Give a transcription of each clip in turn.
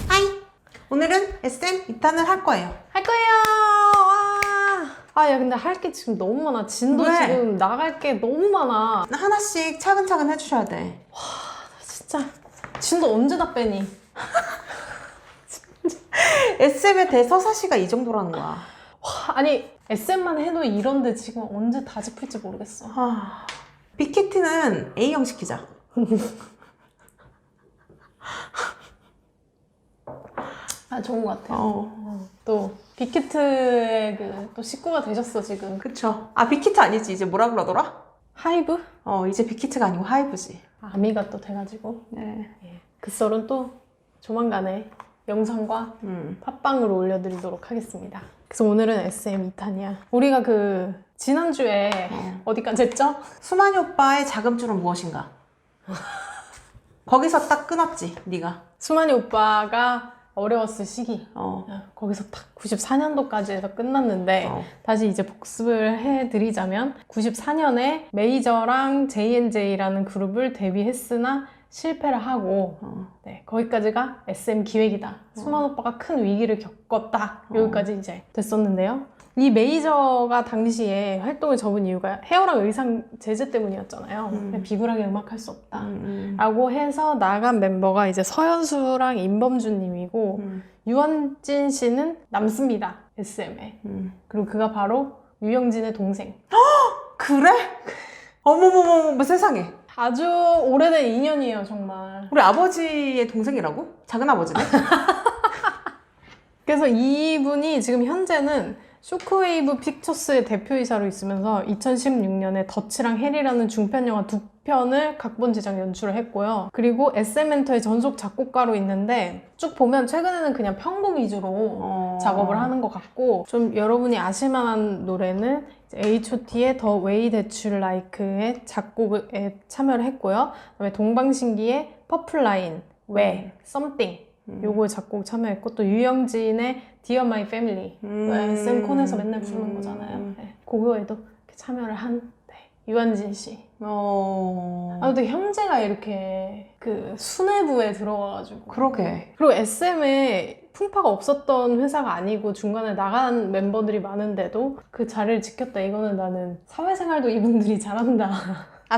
하이! 오늘은 SM 2탄을 할 거예요. 할 거예요! 와! 야, 근데 할 게 지금 너무 많아. 진도 왜? 지금 나갈 게 너무 많아. 하나씩 차근차근 해주셔야 돼. 진짜. 진도 언제 다 빼니? SM의 대서사시가 이 정도라는 거야. 와, 아니, SM만 해도 이런데 지금 언제 다 짚을지 모르겠어. 빅히트는 A형 시키자. 아, 좋은 것 같아요. 또, 빅히트의 또 식구가 되셨어, 지금. 그쵸. 빅히트 아니지. 이제 뭐라 그러더라? 하이브? 이제 빅히트가 아니고 하이브지. 아미가 또 돼가지고. 네. 그 썰은 또 조만간에 영상과 팟빵으로 올려드리도록 하겠습니다. 그래서 오늘은 SM 2탄이야. 우리가 지난주에 어디까지 했죠? 수만이 오빠의 자금줄은 무엇인가? 거기서 딱 끊었지, 네가. 수만이 오빠가 어려웠을 시기. 거기서 딱 94년도까지 해서 끝났는데 다시 이제 복습을 해드리자면 94년에 메이저랑 JNJ라는 그룹을 데뷔했으나 실패를 하고 네, 거기까지가 SM 기획이다. 수만 오빠가 큰 위기를 겪었다. 여기까지 이제 됐었는데요. 이 메이저가 당시에 활동을 접은 이유가 헤어랑 의상 제재 때문이었잖아요. 비굴하게 음악할 수 없다. 라고 해서 나간 멤버가 이제 서현수랑 임범준 님이고 유한진 씨는 남습니다. SM에. 그리고 그가 바로 유영진의 동생. 그래? 어머머머, 세상에. 아주 오래된 인연이에요, 정말. 우리 아버지의 동생이라고? 작은 아버지네? 그래서 이분이 지금 현재는 쇼크웨이브 픽처스의 대표이사로 있으면서 2016년에 더치랑 헬이라는 중편 영화 2편을 각본 제작 연출을 했고요. 그리고 SM엔터의 전속 작곡가로 있는데 쭉 보면 최근에는 그냥 편곡 위주로 작업을 하는 것 같고 좀 여러분이 아실만한 노래는 H.O.T의 The Way That You Like의 작곡에 참여를 했고요. 그다음에 동방신기의 퍼플 라인, 왜, Something 요거 작곡 참여했고 또 유영진의 Dear My Family SM 콘에서 맨날 부르는 거잖아요. 네. 그거에도 이렇게 참여를 한 유한진 씨. 근데 형제가 이렇게 수뇌부에 들어와가지고 그러게. 그리고 SM에 풍파가 없었던 회사가 아니고 중간에 나간 멤버들이 많은데도 그 자리를 지켰다. 이거는 나는 사회생활도 이분들이 잘한다.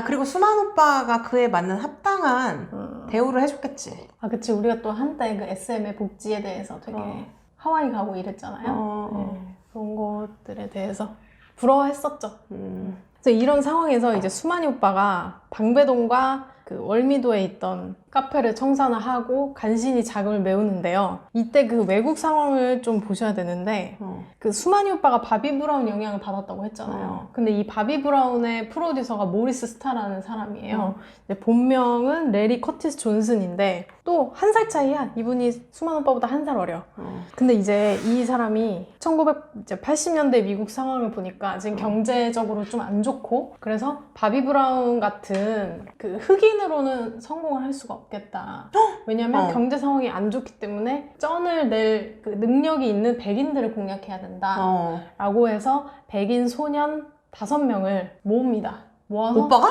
그리고 수만 오빠가 그에 맞는 합당한 대우를 해줬겠지. 그치. 우리가 또 한때 SM의 복지에 대해서 되게 하와이 가고 이랬잖아요. 네. 그런 것들에 대해서 부러워했었죠. 그래서 이런 상황에서 이제 수만이 오빠가 방배동과 월미도에 있던 카페를 청산하고 간신히 자금을 메우는데요. 이때 외국 상황을 좀 보셔야 되는데 수만이 오빠가 바비 브라운 영향을 받았다고 했잖아요. 근데 이 바비 브라운의 프로듀서가 모리스 스타라는 사람이에요. 본명은 레리 커티스 존슨인데 또 한 살 차이야. 이분이 수만 오빠보다 한 살 어려. 근데 이제 이 사람이 1980년대 미국 상황을 보니까 지금 경제적으로 좀 안 좋고 그래서 바비 브라운 같은 흑인으로는 성공을 할 수가 없겠다. 왜냐면 경제 상황이 안 좋기 때문에 쩐을 낼 능력이 있는 백인들을 공략해야 된다. 라고 해서 백인 소년 5명을 모읍니다. 모아서 오빠가?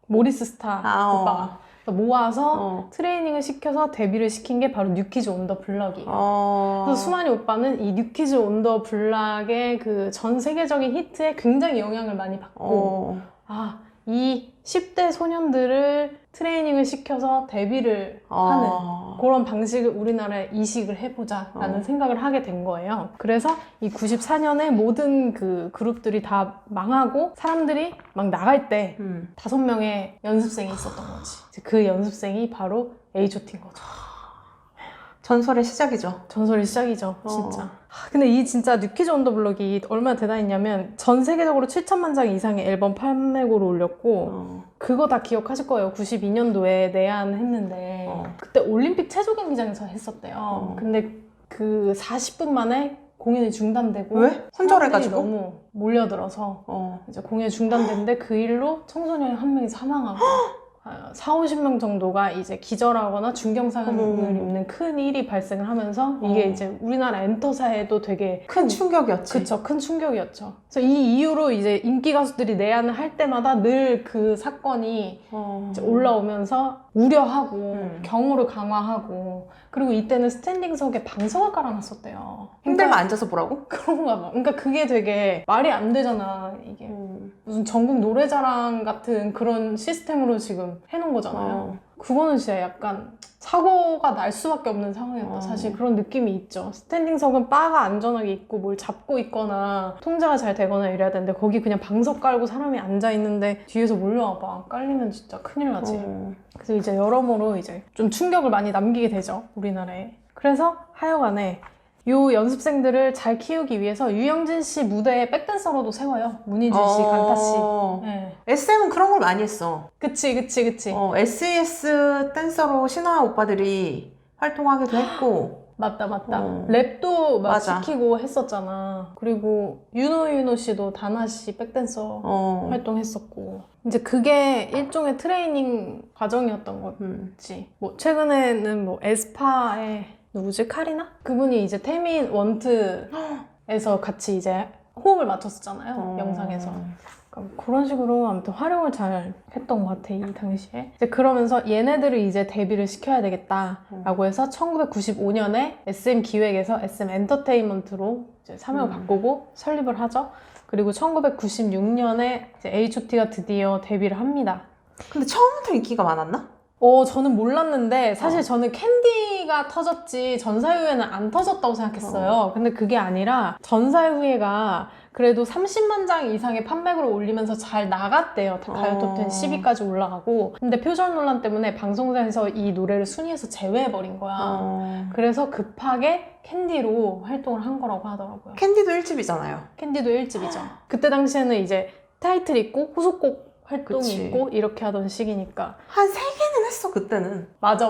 모리스 스타 오빠가 모아서 트레이닝을 시켜서 데뷔를 시킨 게 바로 뉴키즈 온 더 블락이에요. 그래서 수만이 오빠는 이 뉴키즈 온 더 블락의 전 세계적인 히트에 굉장히 영향을 많이 받고 이 10대 소년들을 트레이닝을 시켜서 데뷔를 하는 그런 방식을 우리나라에 이식을 해보자 라는 생각을 하게 된 거예요. 그래서 이 94년에 모든 그룹들이 다 망하고 사람들이 막 나갈 때 5명의 연습생이 있었던 거지. 그 연습생이 바로 H.O.T인 거죠. 전설의 시작이죠. 전설의 시작이죠, 진짜. 근데 이 진짜 뉴키즈 온 더 블럭이 얼마나 대단했냐면 전 세계적으로 7천만 장 이상의 앨범 판매고를 올렸고 그거 다 기억하실 거예요. 92년도에 내한했는데 그때 올림픽 체조 경기장에서 했었대요. 근데 40분 만에 공연이 중단되고 왜? 혼절해가지고? 너무 몰려들어서 이제 공연이 중단됐는데 그 일로 청소년 한 명이 사망하고 4, 50명 정도가 이제 기절하거나 중경상을 입는 큰 일이 발생을 하면서 이게 이제 우리나라 엔터사에도 되게 큰 충격이었지. 그쵸, 큰 충격이었죠. 그래서 이 이후로 이제 인기 가수들이 내한을 할 때마다 늘 그 사건이 이제 올라오면서 우려하고 경호를 강화하고 그리고 이때는 스탠딩석에 방석을 깔아놨었대요. 힘들면 앉아서 보라고? 그런가 봐. 그러니까 그게 되게 말이 안 되잖아. 이게 무슨 전국 노래자랑 같은 그런 시스템으로 지금 해놓은 거잖아요. 그거는 진짜 약간 사고가 날 수밖에 없는 상황이었다. 사실 그런 느낌이 있죠. 스탠딩석은 바가 안전하게 있고 뭘 잡고 있거나 통제가 잘 되거나 이래야 되는데 거기 그냥 방석 깔고 사람이 앉아있는데 뒤에서 몰려와봐. 깔리면 진짜 큰일 나지. 그래서 이제 여러모로 이제 좀 충격을 많이 남기게 되죠. 우리나라에. 그래서 하여간에 요 연습생들을 잘 키우기 위해서 유영진 씨 무대에 백댄서로도 세워요. 문희준 씨, 강타 씨. 네. SM은 그런 걸 많이 했어. 그치. SES 댄서로 신화 오빠들이 활동하기도 했고. 맞다. 랩도 막 맞아. 시키고 했었잖아. 그리고 윤호 씨도 다나 씨 백댄서 활동했었고. 이제 그게 일종의 트레이닝 과정이었던 거지. 뭐 최근에는 뭐 에스파의 누구지? 카리나? 그분이 이제 태민 원트에서 같이 이제 호흡을 맞췄었잖아요. 영상에서. 그러니까 그런 식으로 아무튼 활용을 잘 했던 것 같아, 이 당시에. 이제 그러면서 얘네들을 이제 데뷔를 시켜야 되겠다라고 해서 1995년에 SM 기획에서 SM 엔터테인먼트로 이제 사명을 바꾸고 설립을 하죠. 그리고 1996년에 이제 H.O.T가 드디어 데뷔를 합니다. 근데 처음부터 인기가 많았나? 저는 몰랐는데 사실 저는 캔디가 터졌지 전사후회는 안 터졌다고 생각했어요. 근데 그게 아니라 전사후회가 그래도 30만 장 이상의 판매고를 올리면서 잘 나갔대요. 가요톱10 10위까지 올라가고. 근데 표절 논란 때문에 방송사에서 이 노래를 순위에서 제외해버린 거야. 그래서 급하게 캔디로 활동을 한 거라고 하더라고요. 캔디도 1집이잖아요. 캔디도 1집이죠. 그때 당시에는 이제 타이틀 있고 후속곡 활동이 그치. 있고 이렇게 하던 시기니까 한 3개는 했어, 그때는. 맞아.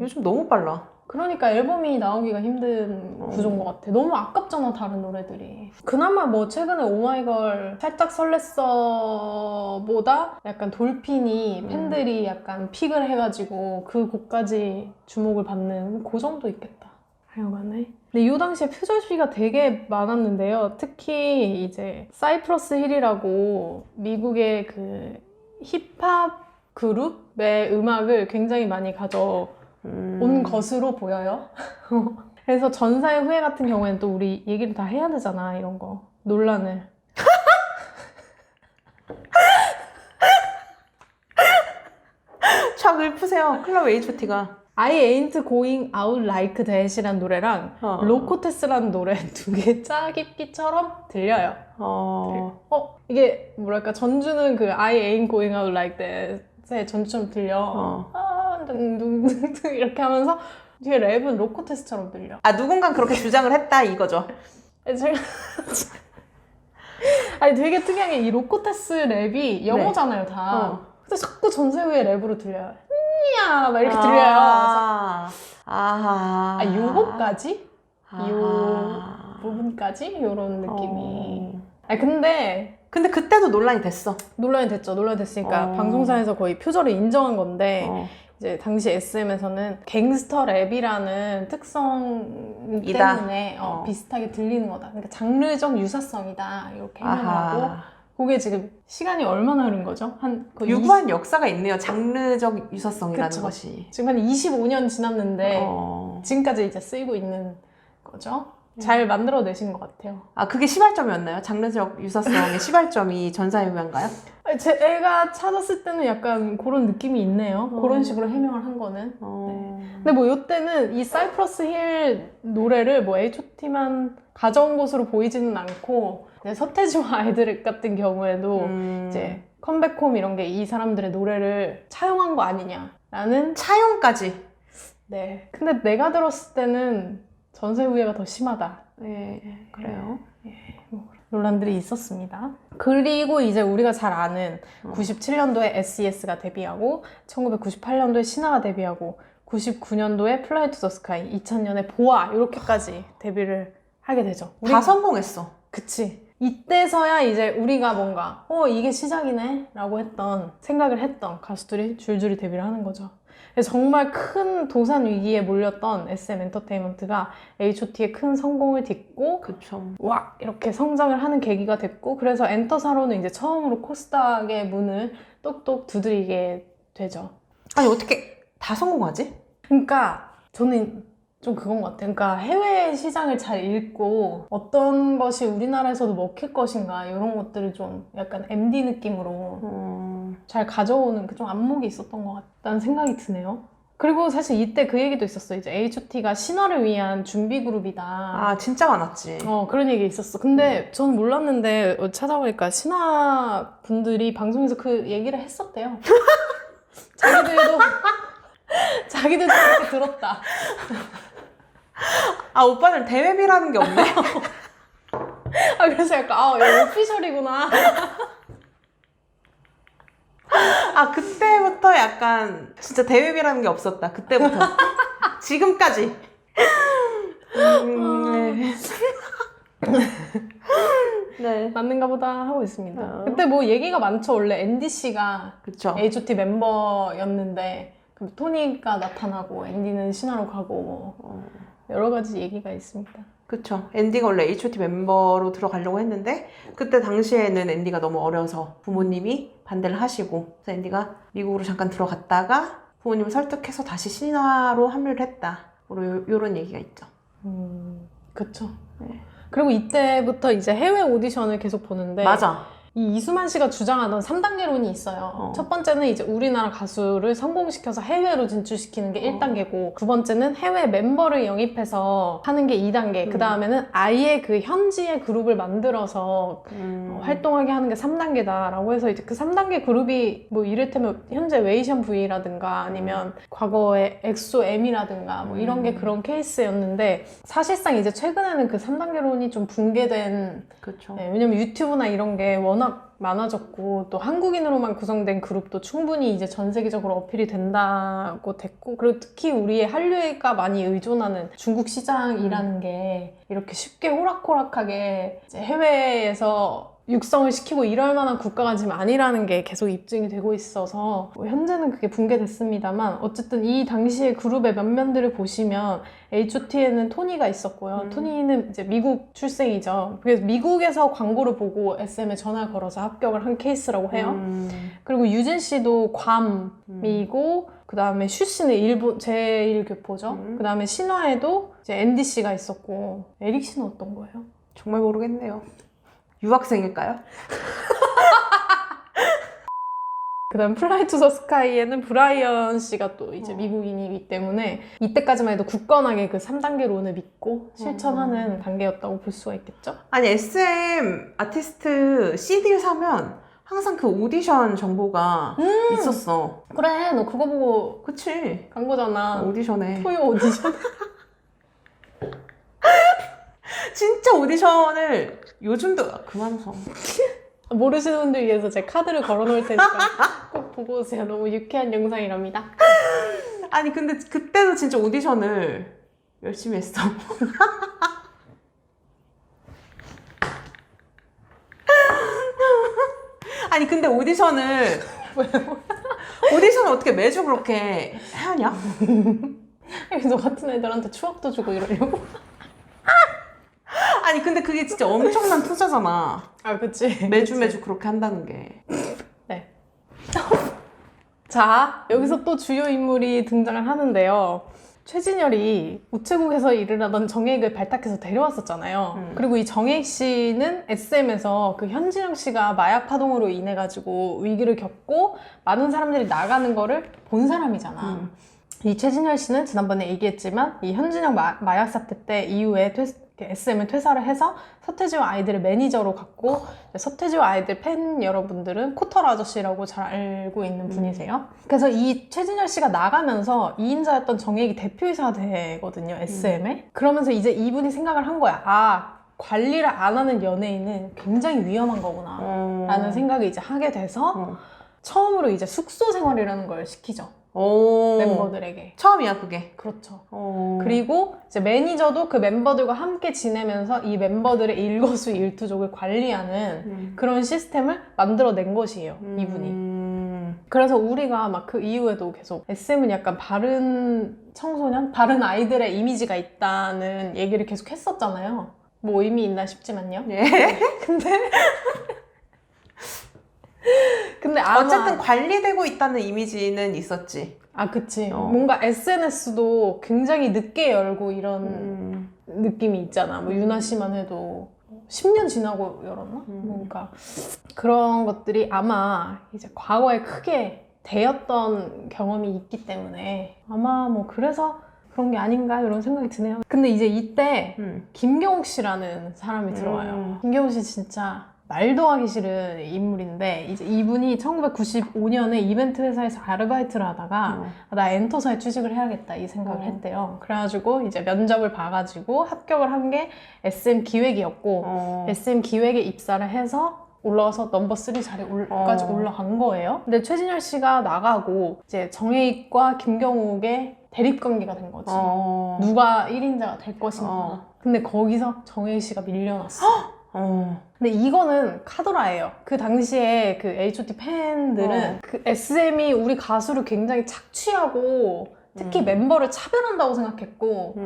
요즘 너무 빨라. 그러니까 앨범이 나오기가 힘든 구조인 것 같아. 너무 아깝잖아, 다른 노래들이. 그나마 뭐 최근에 오마이걸 살짝 설렜어 보다 약간 돌핀이 팬들이 약간 픽을 해가지고 그 곡까지 주목을 받는 그 정도 있겠다. 하여간에. 근데 이 당시에 표절 시기가 되게 많았는데요. 특히 이제 사이프러스 힐이라고 미국의 그 힙합 그룹의 음악을 굉장히 많이 온 것으로 보여요. 그래서 전사의 후회 같은 경우에는 또 우리 얘기를 다 해야 되잖아, 이런 거. 논란을. 쫙 읊으세요. 클럽 H.O.T가. I ain't going out like that이란 노래랑 로코테스라는 노래 두 개 짜깁기처럼 들려요. 이게 뭐랄까 전주는 그 I ain't going out like that의 전주처럼 들려. 둥둥둥둥 이렇게 하면서 뒤에 랩은 로코테스처럼 들려. 누군가 그렇게 주장을 했다 이거죠. 제가 아니 되게 특이한 게 이 로코테스 랩이 영어잖아요, 다. 근데 자꾸 전세후의 랩으로 들려요. 막 이렇게 들려요. 요거까지? 요 부분까지? 요런 느낌이. 근데 그때도 논란이 됐어. 논란이 됐으니까 방송사에서 거의 표절을 인정한 건데 이제 당시 SM에서는 갱스터 랩이라는 특성 때문에 비슷하게 들리는 거다. 그러니까 장르적 유사성이다. 이렇게 해명하고 그게 지금 시간이 얼마나 흐른 거죠? 유구한 역사가 있네요. 장르적 유사성이라는 그쵸. 것이. 지금 한 25년 지났는데 지금까지 이제 쓰이고 있는 거죠. 잘 만들어내신 것 같아요. 그게 시발점이었나요? 장르적 유사성의 시발점이 전사유명인가요? 제가 찾았을 때는 약간 그런 느낌이 있네요. 그런 식으로 해명을 한 거는. 근데 뭐 이때는 이 사이프러스 힐 노래를 뭐 H.O.T만 가져온 것으로 보이지는 않고 서태지와 아이들 같은 경우에도 이제 컴백홈 이런 게 이 사람들의 노래를 차용한 거 아니냐라는 차용까지. 네. 근데 내가 들었을 때는 전세후회가 더 심하다. 네, 그래요. 논란들이 있었습니다. 그리고 이제 우리가 잘 아는 97년도에 SES가 데뷔하고 1998년도에 신화가 데뷔하고 99년도에 플라이 투 더 스카이, 2000년에 보아 이렇게까지 데뷔를 하게 되죠. 다 성공했어. 그치. 이때서야 이제 우리가 뭔가 이게 시작이네 라고 생각을 했던 가수들이 줄줄이 데뷔를 하는 거죠. 그래서 정말 큰 도산 위기에 몰렸던 SM 엔터테인먼트가 H.O.T의 큰 성공을 딛고 그쵸. 와 이렇게 성장을 하는 계기가 됐고, 그래서 엔터사로는 이제 처음으로 코스닥의 문을 똑똑 두드리게 되죠. 아니 어떻게 다 성공하지? 그러니까 저는 좀 그건 것 같아요. 그러니까 해외 시장을 잘 읽고 어떤 것이 우리나라에서도 먹힐 것인가 이런 것들을 좀 약간 MD 느낌으로 잘 가져오는 그 좀 안목이 있었던 것 같다는 생각이 드네요. 그리고 사실 이때 그 얘기도 있었어요. 이제 H.O.T가 신화를 위한 준비 그룹이다. 아 진짜 많았지. 그런 얘기 있었어. 근데 저는 몰랐는데 찾아보니까 신화 분들이 방송에서 그 얘기를 했었대요. 자기들도 그렇게 들었다. 아 오빠는 대회비라는 게 없네. 그래서 약간 이거 오피셜이구나. 아 그때부터 약간 진짜 대회비라는 게 없었다. 그때부터 지금까지. 네. 네. 맞는가 보다 하고 있습니다. 그때 뭐 얘기가 많죠. 원래 앤디 씨가 그쵸. H.O.T 멤버였는데 그럼 토니가 나타나고 앤디는 신화로 가고 여러 가지 얘기가 있습니다. 그쵸. 앤디가 원래 H.O.T 멤버로 들어가려고 했는데 그때 당시에는 앤디가 너무 어려서 부모님이 반대를 하시고 그래서 앤디가 미국으로 잠깐 들어갔다가 부모님을 설득해서 다시 신화로 합류를 했다. 요런 얘기가 있죠. 그쵸. 네. 그리고 이때부터 이제 해외 오디션을 계속 보는데 맞아. 이 이수만 씨가 주장하던 3단계론이 있어요. 첫 번째는 이제 우리나라 가수를 성공시켜서 해외로 진출시키는 게 1단계고 두 번째는 해외 멤버를 영입해서 하는 게 2단계 그 다음에는 아예 그 현지의 그룹을 만들어서 활동하게 하는 게 3단계다라고 해서 이제 그 3단계 그룹이 뭐 이를테면 현재 웨이션 V라든가 아니면 과거에 엑소 M이라든가 뭐 이런 게 그런 케이스였는데 사실상 이제 최근에는 그 3단계론이 좀 붕괴된 그쵸. 네, 왜냐면 유튜브나 이런 게 워낙 많아졌고 또 한국인으로만 구성된 그룹도 충분히 이제 전 세계적으로 어필이 된다고 됐고 그리고 특히 우리의 한류가 많이 의존하는 중국 시장이라는 게 이렇게 쉽게 호락호락하게 이제 해외에서 육성을 시키고 이럴 만한 국가가 지금 아니라는 게 계속 입증이 되고 있어서 현재는 그게 붕괴됐습니다만 어쨌든 이 당시의 그룹의 면면들을 보시면 H.O.T에는 토니가 있었고요. 토니는 이제 미국 출생이죠. 그래서 미국에서 광고를 보고 SM에 전화를 걸어서 합격을 한 케이스라고 해요. 그리고 유진 씨도 괌이고 그 다음에 슈 씨는 일본 제1교포죠. 그 다음에 신화에도 이제 앤디 씨가 있었고 에릭 씨는 어떤 거예요? 정말 모르겠네요. 유학생일까요? 그 다음 플라이 투 더 스카이에는 브라이언 씨가 또 이제 미국인이기 때문에 이때까지만 해도 굳건하게 그 3단계론을 믿고 실천하는 단계였다고 볼 수가 있겠죠? 아니 SM 아티스트 CD를 사면 항상 그 오디션 정보가 있었어. 그래 너 그거 보고 그치? 간 거잖아. 오디션에. 토요 오디션. 진짜 오디션을 요즘도 그만서. 모르시는 분들 위해서 제 카드를 걸어놓을 테니까 꼭 보고 오세요. 너무 유쾌한 영상이랍니다. 아니 근데 그때도 진짜 오디션을 열심히 했어. 아니 근데 오디션을 어떻게 매주 그렇게 하냐? 너 같은 애들한테 추억도 주고 이러려고. 아니 근데 그게 진짜 엄청난 투자잖아. 아 그치. 매주 그렇게 한다는 게. 네. 자 여기서 또 주요 인물이 등장을 하는데요. 최진열이 우체국에서 일을 하던 정액을 발탁해서 데려왔었잖아요. 그리고 이 정액 씨는 SM에서 그 현진영 씨가 마약 파동으로 인해 가지고 위기를 겪고 많은 사람들이 나가는 거를 본 사람이잖아. 이 최진열 씨는 지난번에 얘기했지만 이 현진영 마약 사태 때 이후에 SM을 퇴사를 해서 서태지와 아이들의 매니저로 갔고 서태지와 아이들 팬 여러분들은 코털 아저씨라고 잘 알고 있는 분이세요. 그래서 이 최진열 씨가 나가면서 2인자였던 정액이 대표이사가 되거든요, SM에. 그러면서 이제 이분이 생각을 한 거야. 아, 관리를 안 하는 연예인은 굉장히 위험한 거구나 라는 생각을 이제 하게 돼서 처음으로 이제 숙소 생활이라는 걸 시키죠. 멤버들에게. 처음이야 그게. 그렇죠. 오. 그리고 이제 매니저도 그 멤버들과 함께 지내면서 이 멤버들의 일거수일투족을 관리하는 그런 시스템을 만들어낸 것이에요. 이분이. 그래서 우리가 막 그 이후에도 계속 SM은 약간 바른 청소년? 바른 아이들의 이미지가 있다는 얘기를 계속 했었잖아요. 뭐 의미 있나 싶지만요. 예. 근데 아마 어쨌든 관리되고 있다는 이미지는 있었지. 아, 그치. 뭔가 SNS도 굉장히 늦게 열고 이런 느낌이 있잖아. 뭐 유나 씨만 해도 10년 지나고 열었나? 뭔가 그런 것들이 아마 이제 과거에 크게 되었던 경험이 있기 때문에 아마 뭐 그래서 그런 게 아닌가 이런 생각이 드네요. 근데 이제 이때 김경욱 씨라는 사람이 들어와요. 김경욱 씨 진짜 말도 하기 싫은 인물인데 이제 이분이 1995년에 이벤트 회사에서 아르바이트를 하다가 나 엔터사에 취직을 해야겠다 이 생각을 했대요. 그래가지고 이제 면접을 봐가지고 합격을 한 게 SM 기획이었고 SM 기획에 입사를 해서 올라와서 넘버 3 자리까지 올라간 거예요. 근데 최진열 씨가 나가고 이제 정혜익과 김경욱의 대립관계가 된 거지. 누가 1인자가 될 것인가. 근데 거기서 정혜익 씨가 밀려났어. 근데 이거는 카더라예요. 그 당시에 그 H.O.T 팬들은 그 SM이 우리 가수를 굉장히 착취하고 특히 멤버를 차별한다고 생각했고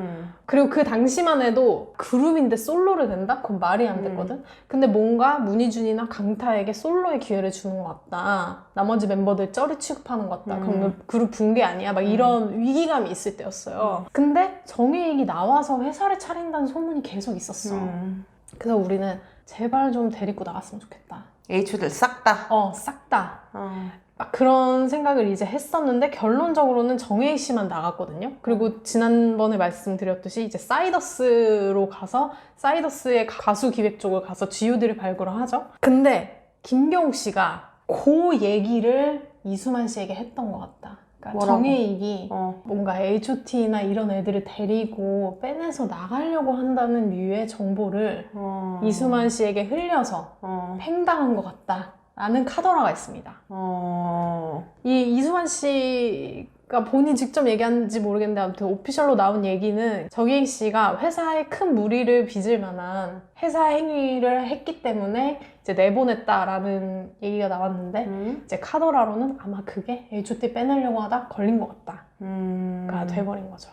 그리고 그 당시만 해도 그룹인데 솔로를 낸다? 그건 말이 안 됐거든? 근데 뭔가 문희준이나 강타에게 솔로의 기회를 주는 것 같다. 나머지 멤버들 쩌리 취급하는 것 같다. 그럼 그룹 붕괴 아니야? 막 이런 위기감이 있을 때였어요. 근데 정혜익이 나와서 회사를 차린다는 소문이 계속 있었어. 그래서 우리는 제발 좀 데리고 나갔으면 좋겠다. H들 싹 다. 싹 다. 그런 생각을 이제 했었는데 결론적으로는 정혜희 씨만 나갔거든요. 그리고 지난번에 말씀드렸듯이 이제 사이더스로 가서 사이더스의 가수 기획 쪽을 가서 G.O.D를 발굴을 하죠. 근데 김경욱 씨가 그 얘기를 이수만 씨에게 했던 것 같다. 그러니까 정혜익이 뭔가 H.O.T나 이런 애들을 데리고 빼내서 나가려고 한다는 류의 정보를 이수만 씨에게 흘려서 팽당한 것 같다 라는 카더라가 있습니다. 이 이수만 씨가 본인 직접 얘기하는지 모르겠는데 아무튼 오피셜로 나온 얘기는 정혜익 씨가 회사에 큰 무리를 빚을 만한 회사 행위를 했기 때문에 이제 내보냈다라는 얘기가 나왔는데 이제 카더라로는 아마 그게 H.O.T 빼내려고 하다 걸린 것 같다가 돼버린 거죠.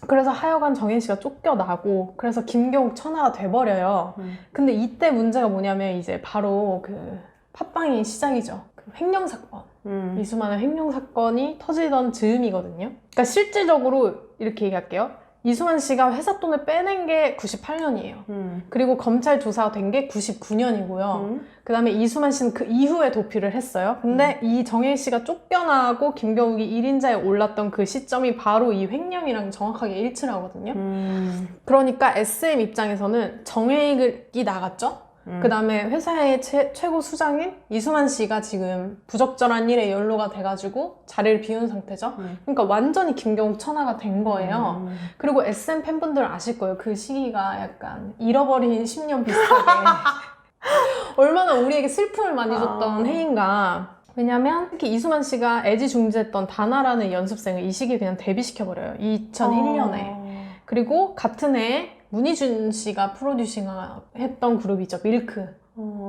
그래서 하여간 정혜인 씨가 쫓겨나고 그래서 김경욱 천하가 돼버려요. 근데 이때 문제가 뭐냐면 이제 바로 그 팟빵이 시작이죠. 그 횡령사건. 이수만의 횡령사건이 터지던 즈음이거든요. 그러니까 실질적으로 이렇게 얘기할게요. 이수만 씨가 회사 돈을 빼낸 게 98년이에요. 그리고 검찰 조사가 된 게 99년이고요. 그 다음에 이수만 씨는 그 이후에 도피를 했어요. 근데 이 정혜인 씨가 쫓겨나고 김경욱이 1인자에 올랐던 그 시점이 바로 이 횡령이랑 정확하게 일치를 하거든요. 그러니까 SM 입장에서는 정혜익이 나갔죠. 그 다음에 회사의 최고 수장인 이수만 씨가 지금 부적절한 일에 연루가 돼가지고 자리를 비운 상태죠. 그러니까 완전히 김경욱 천하가 된 거예요. 그리고 SM 팬분들 아실 거예요. 그 시기가 약간 잃어버린 10년 비슷하게 얼마나 우리에게 슬픔을 많이 줬던 해인가. 왜냐면 특히 이수만 씨가 애지중지했던 다나라는 연습생을 이 시기에 그냥 데뷔시켜버려요. 2001년에. 그리고 같은 해에 문희준 씨가 프로듀싱 했던 그룹이죠. 밀크.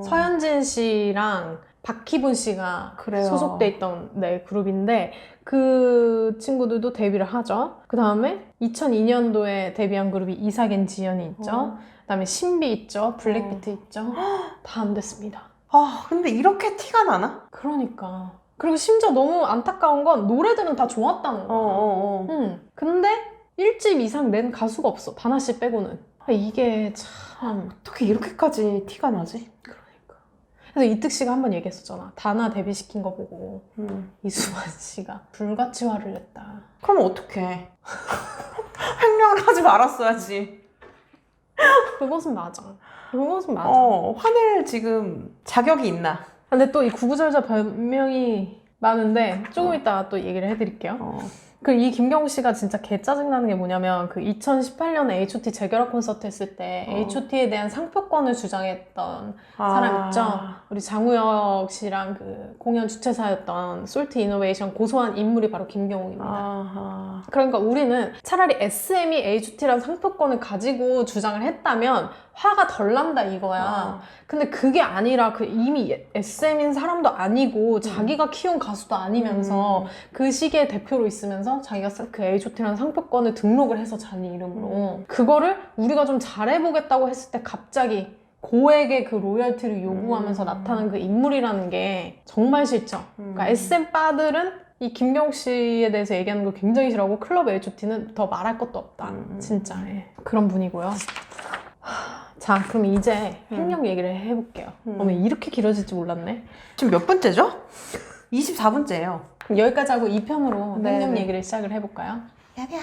서현진 씨랑 박희분 씨가 소속돼 있던 그룹인데 그 친구들도 데뷔를 하죠. 그 다음에 2002년도에 데뷔한 그룹이 이사겐 지연이 있죠. 그 다음에 신비 있죠. 블랙비트 있죠. 다 안 됐습니다. 근데 이렇게 티가 나나? 그러니까. 그리고 심지어 너무 안타까운 건 노래들은 다 좋았다는 거야. 근데 1집 이상 낸 가수가 없어. 다나 씨 빼고는. 이게 참 어떻게 이렇게까지 티가 나지? 그러니까. 그래서 이특 씨가 한번 얘기했었잖아. 다나 데뷔시킨 거 보고 이수만 씨가 불같이 화를 냈다. 그럼 어떡해. 횡령을 하지 말았어야지. 그것은 맞아. 그것은 맞아. 화낼 지금 자격이 있나? 근데 또 이 구구절절 변명이 많은데 조금 이따가 또 얘기를 해드릴게요. 그리고 이 김경호 씨가 진짜 개 짜증나는 게 뭐냐면 그 2018년에 H.O.T 재결합 콘서트 했을 때 H.O.T에 대한 상표권을 주장했던 사람 있죠? 우리 장우혁 씨랑 그 공연 주최사였던 솔트 이노베이션 고소한 인물이 바로 김경호입니다. 그러니까 우리는 차라리 SM이 H.O.T라는 상표권을 가지고 주장을 했다면 화가 덜 난다 이거야. 근데 그게 아니라 그 이미 SM인 사람도 아니고 자기가 키운 가수도 아니면서 그 시기에 대표로 있으면서 자기가 그 H.O.T라는 상표권을 등록을 해서 자기 이름으로 그거를 우리가 좀 잘해보겠다고 했을 때 갑자기 고액의 그 로열티를 요구하면서 나타난 그 인물이라는 게 정말 싫죠. 그러니까 SM 바들은 이 김경욱 씨에 대해서 얘기하는 걸 굉장히 싫어하고 클럽 H.O.T는 더 말할 것도 없다. 진짜 그런 분이고요. 자, 그럼 이제 횡령 얘기를 해볼게요. 어머, 이렇게 길어질 줄 몰랐네. 지금 몇 번째죠? 24번째예요. 그럼 여기까지 하고 2편으로 네, 횡령 네. 얘기를 시작을 해볼까요? 야야.